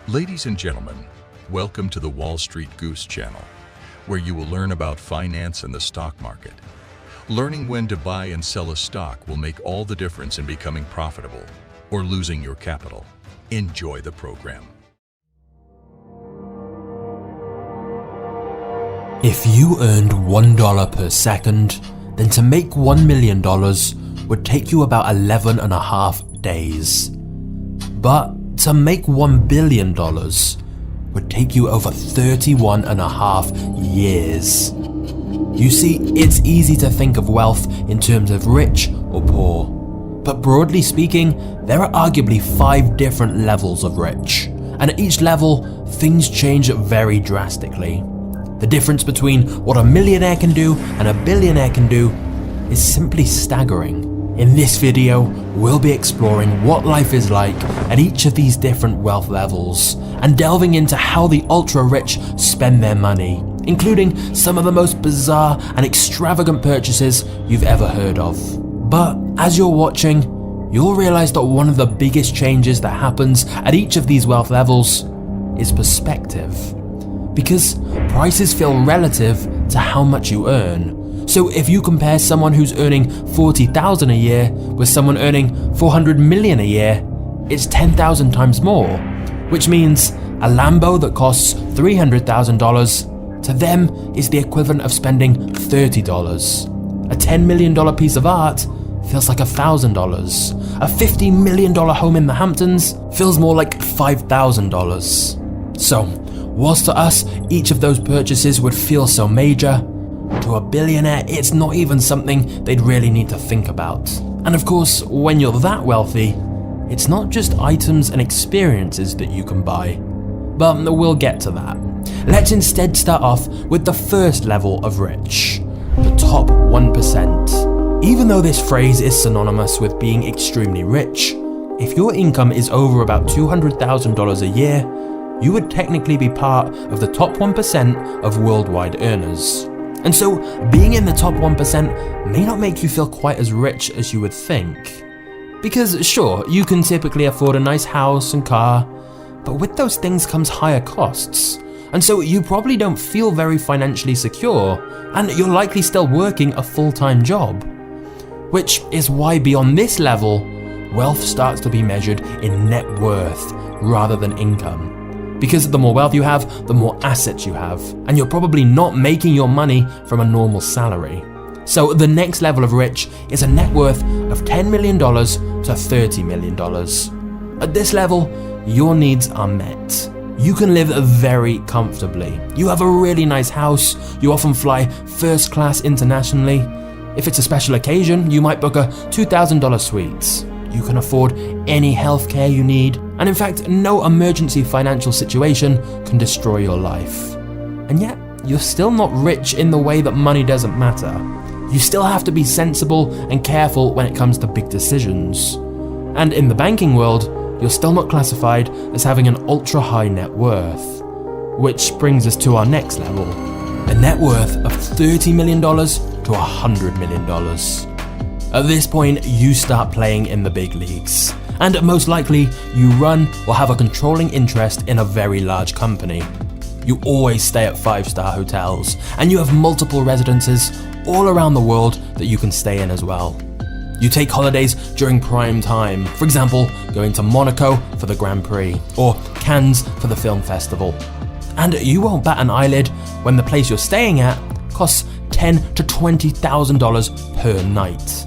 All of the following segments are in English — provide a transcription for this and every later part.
Ladies and gentlemen, welcome to the Wall Street Goose channel, where you will learn about finance and the stock market. Learning when to buy and sell a stock will make all the difference in becoming profitable or losing your capital. Enjoy the program. If you earned $1 per second, then to make $1 million would take you about 11.5 days. But to make $1 billion would take you over 31.5 years. You see, it's easy to think of wealth in terms of rich or poor. But broadly speaking, there are arguably 5 different levels of rich. And at each level, things change very drastically. The difference between what a millionaire can do and a billionaire can do is simply staggering. In this video, we'll be exploring what life is like at each of these different wealth levels and delving into how the ultra-rich spend their money, including some of the most bizarre and extravagant purchases you've ever heard of. But as you're watching, you'll realize that one of the biggest changes that happens at each of these wealth levels is perspective. Because prices feel relative to how much you earn. So if you compare someone who's earning $40,000 a year with someone earning $400 million a year, it's 10,000 times more, which means a Lambo that costs $300,000 to them is the equivalent of spending $30. A $10 million piece of art feels like $1,000. A $50 million home in the Hamptons feels more like $5,000. So, whilst to us each of those purchases would feel so major, to a billionaire it's not even something they'd really need to think about. And of course, when you're that wealthy, it's not just items and experiences that you can buy. But we'll get to that. Let's instead start off with the first level of rich, the top 1%. Even though this phrase is synonymous with being extremely rich, if your income is over about $200,000 a year, you would technically be part of the top 1% of worldwide earners. And so, being in the top 1% may not make you feel quite as rich as you would think. Because sure, you can typically afford a nice house and car, but with those things comes higher costs. And so you probably don't feel very financially secure, and you're likely still working a full-time job. Which is why beyond this level, wealth starts to be measured in net worth rather than income. Because the more wealth you have, the more assets you have, and you're probably not making your money from a normal salary. So the next level of rich is a net worth of $10 million to $30 million. At this level, your needs are met. You can live very comfortably. You have a really nice house, you often fly first class internationally. If it's a special occasion, you might book a $2,000 suite. You can afford any healthcare you need, and in fact, no emergency financial situation can destroy your life. And yet, you're still not rich in the way that money doesn't matter. You still have to be sensible and careful when it comes to big decisions. And in the banking world, you're still not classified as having an ultra-high net worth. Which brings us to our next level, a net worth of $30 million to $100 million. At this point, you start playing in the big leagues, and most likely, you run or have a controlling interest in a very large company. You always stay at 5-star hotels, and you have multiple residences all around the world that you can stay in as well. You take holidays during prime time, for example, going to Monaco for the Grand Prix, or Cannes for the film festival. And you won't bat an eyelid when the place you're staying at costs $10,000 to $20,000 per night.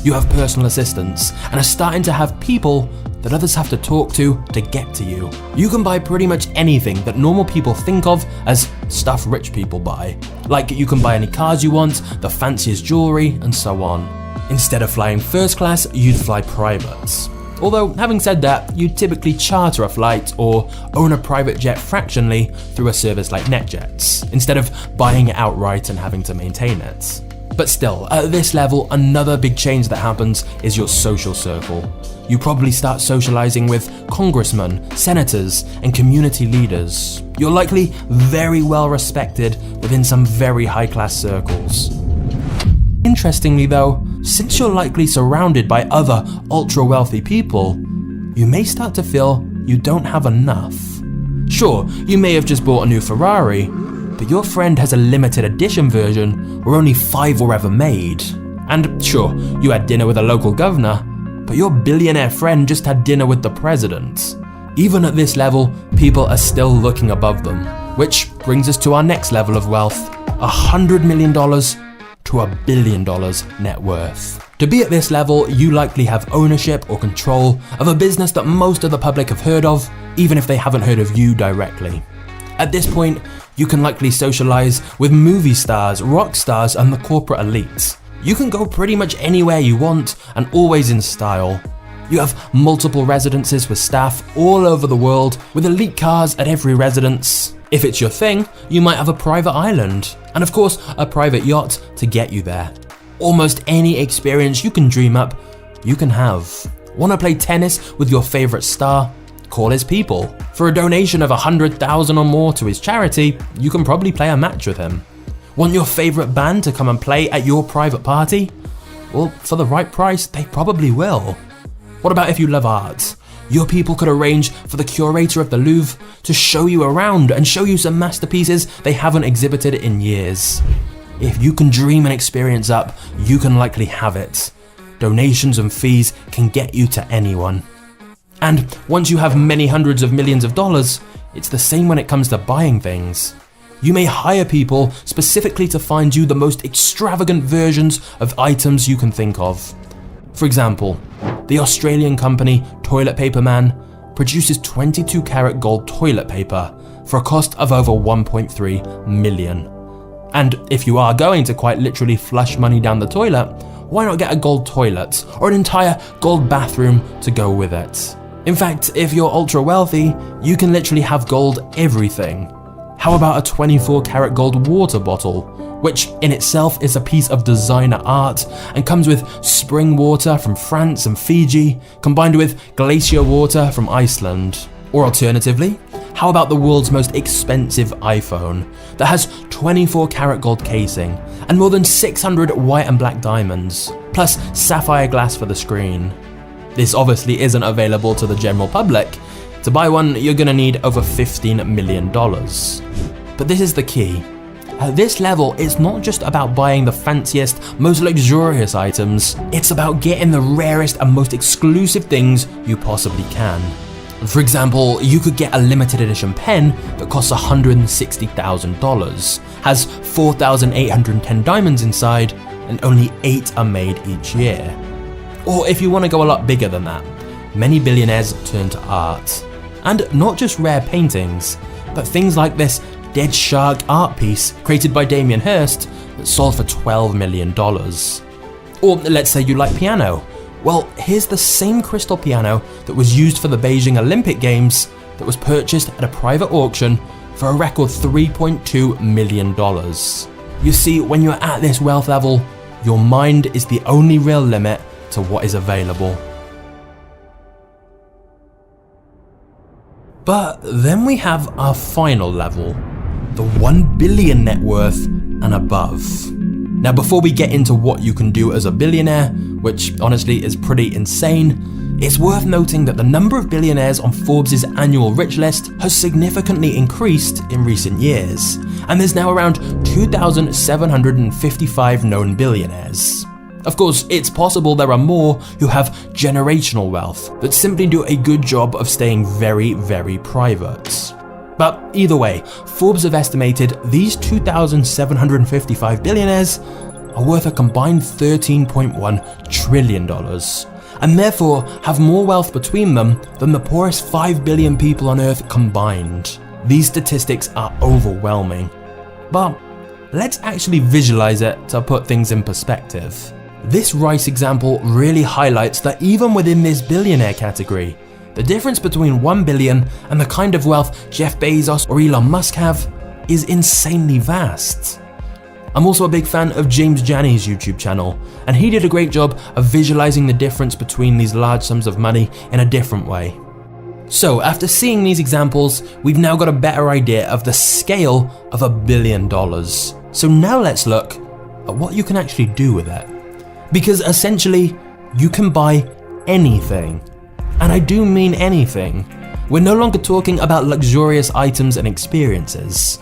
You have personal assistants and are starting to have people that others have to talk to get to you. You can buy pretty much anything that normal people think of as stuff rich people buy. Like you can buy any cars you want, the fanciest jewelry, and so on. Instead of flying first class, you'd fly private. Although, having said that, you'd typically charter a flight or own a private jet fractionally through a service like NetJets, instead of buying it outright and having to maintain it. But still, at this level, another big change that happens is your social circle. You probably start socializing with congressmen, senators, and community leaders. You're likely very well respected within some very high-class circles. Interestingly though, since you're likely surrounded by other ultra-wealthy people, you may start to feel you don't have enough. Sure, you may have just bought a new Ferrari, but your friend has a limited edition version where only 5 were ever made. And sure, you had dinner with a local governor, but your billionaire friend just had dinner with the president. Even at this level, people are still looking above them, which brings us to our next level of wealth, $100 million to $1 billion net worth. To be at this level, you likely have ownership or control of a business that most of the public have heard of, even if they haven't heard of you directly. At this point, you can likely socialize with movie stars, rock stars, and the corporate elites. You can go pretty much anywhere you want and always in style. You have multiple residences with staff all over the world with elite cars at every residence. If it's your thing, you might have a private island, and of course a private yacht to get you there. Almost any experience you can dream up, you can have. Want to play tennis with your favorite star? Call his people. For a donation of $100,000 or more to his charity, you can probably play a match with him. Want your favorite band to come and play at your private party? Well, for the right price, they probably will. What about if you love art? Your people could arrange for the curator of the Louvre to show you around and show you some masterpieces they haven't exhibited in years. If you can dream an experience up, you can likely have it. Donations and fees can get you to anyone. And once you have many hundreds of millions of dollars, it's the same when it comes to buying things. You may hire people specifically to find you the most extravagant versions of items you can think of. For example, the Australian company Toilet Paper Man produces 22 karat gold toilet paper for a cost of over 1.3 million. And if you are going to quite literally flush money down the toilet, why not get a gold toilet or an entire gold bathroom to go with it? In fact, if you're ultra wealthy, you can literally have gold everything. How about a 24 karat gold water bottle, which in itself is a piece of designer art and comes with spring water from France and Fiji, combined with glacier water from Iceland? Or alternatively, how about the world's most expensive iPhone that has 24 karat gold casing and more than 600 white and black diamonds, plus sapphire glass for the screen? This obviously isn't available to the general public. To buy one, you're gonna need over $15 million. But this is the key. At this level, it's not just about buying the fanciest, most luxurious items, it's about getting the rarest and most exclusive things you possibly can. For example, you could get a limited edition pen that costs $160,000, has 4,810 diamonds inside, and only 8 are made each year. Or if you want to go a lot bigger than that, many billionaires turn to art. And not just rare paintings, but things like this dead shark art piece created by Damien Hirst that sold for $12 million. Or let's say you like piano. Well, here's the same crystal piano that was used for the Beijing Olympic Games that was purchased at a private auction for a record $3.2 million. You see, when you're at this wealth level, your mind is the only real limit to what is available. But then we have our final level, the 1 billion net worth and above. Now, before we get into what you can do as a billionaire, which honestly is pretty insane, it's worth noting that the number of billionaires on Forbes' annual rich list has significantly increased in recent years, and there's now around 2,755 known billionaires. Of course, it's possible there are more who have generational wealth that simply do a good job of staying very, very private. But either way, Forbes have estimated these 2,755 billionaires are worth a combined $13.1 trillion, and therefore have more wealth between them than the poorest 5 billion people on Earth combined. These statistics are overwhelming. But let's actually visualize it to put things in perspective. This rice example really highlights that even within this billionaire category, the difference between 1 billion and the kind of wealth Jeff Bezos or Elon Musk have is insanely vast. I'm also a big fan of James Janney's YouTube channel, and he did a great job of visualizing the difference between these large sums of money in a different way. So after seeing these examples, we've now got a better idea of the scale of $1 billion. So now let's look at what you can actually do with it. Because essentially, you can buy anything. And I do mean anything. we're no longer talking about luxurious items and experiences.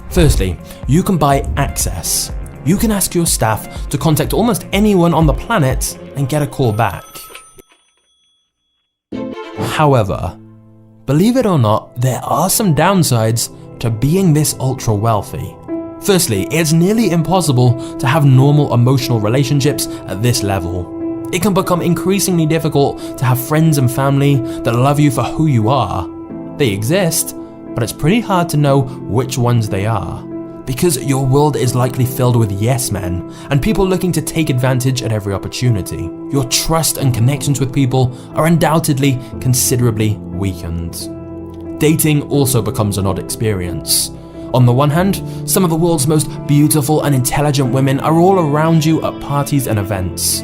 Firstly, you can buy access. You can ask your staff to contact almost anyone on the planet and get a call back. However, believe it or not, there are some downsides to being this ultra wealthy. Firstly, it's nearly impossible to have normal emotional relationships at this level. It can become increasingly difficult to have friends and family that love you for who you are. They exist, but it's pretty hard to know which ones they are, because your world is likely filled with yes men and people looking to take advantage at every opportunity. Your trust and connections with people are undoubtedly considerably weakened. Dating also becomes an odd experience. On the one hand, some of the world's most beautiful and intelligent women are all around you at parties and events.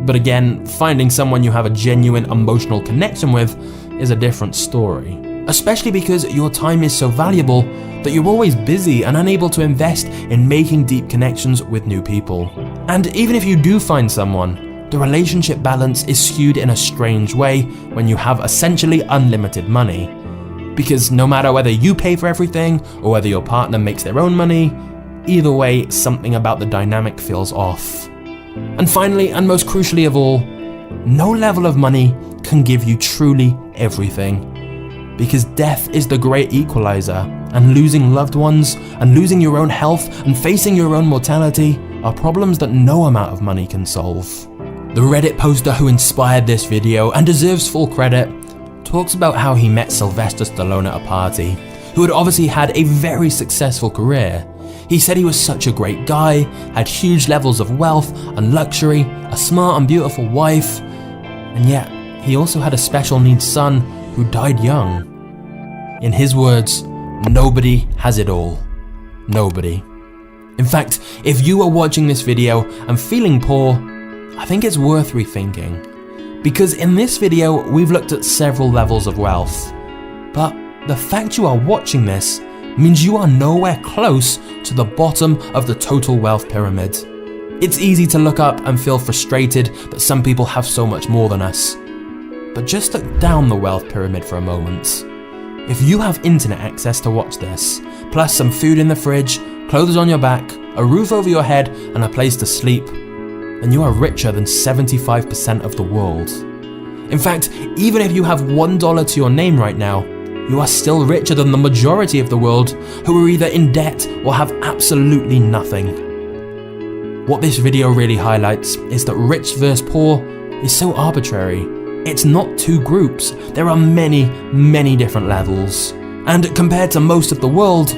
But again, finding someone you have a genuine emotional connection with is a different story. Especially because your time is so valuable that you're always busy and unable to invest in making deep connections with new people. And even if you do find someone, the relationship balance is skewed in a strange way when you have essentially unlimited money. Because no matter whether you pay for everything or whether your partner makes their own money, either way, something about the dynamic feels off. And finally, and most crucially of all, no level of money can give you truly everything. Because death is the great equalizer, and losing loved ones, and losing your own health, and facing your own mortality are problems that no amount of money can solve. The Reddit poster who inspired this video, and deserves full credit, talks about how he met Sylvester Stallone at a party, who had obviously had a very successful career. He said he was such a great guy, had huge levels of wealth and luxury, a smart and beautiful wife, and yet he also had a special needs son who died young. In his words, nobody has it all. Nobody. In fact, if you are watching this video and feeling poor, I think it's worth rethinking. Because in this video, we've looked at several levels of wealth. But the fact you are watching this means you are nowhere close to the bottom of the total wealth pyramid. It's easy to look up and feel frustrated that some people have so much more than us. But just look down the wealth pyramid for a moment. If you have internet access to watch this, plus some food in the fridge, clothes on your back, a roof over your head, and a place to sleep, then you are richer than 75% of the world. In fact, even if you have $1 to your name right now, you are still richer than the majority of the world who are either in debt or have absolutely nothing. What this video really highlights is that rich versus poor is so arbitrary. It's not two groups, there are many, many different levels. And compared to most of the world,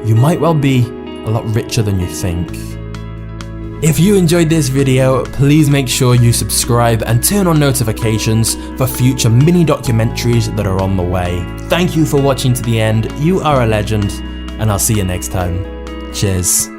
you might well be a lot richer than you think. If you enjoyed this video, please make sure you subscribe and turn on notifications for future mini documentaries that are on the way. Thank you for watching to the end, you are a legend, and I'll see you next time. Cheers.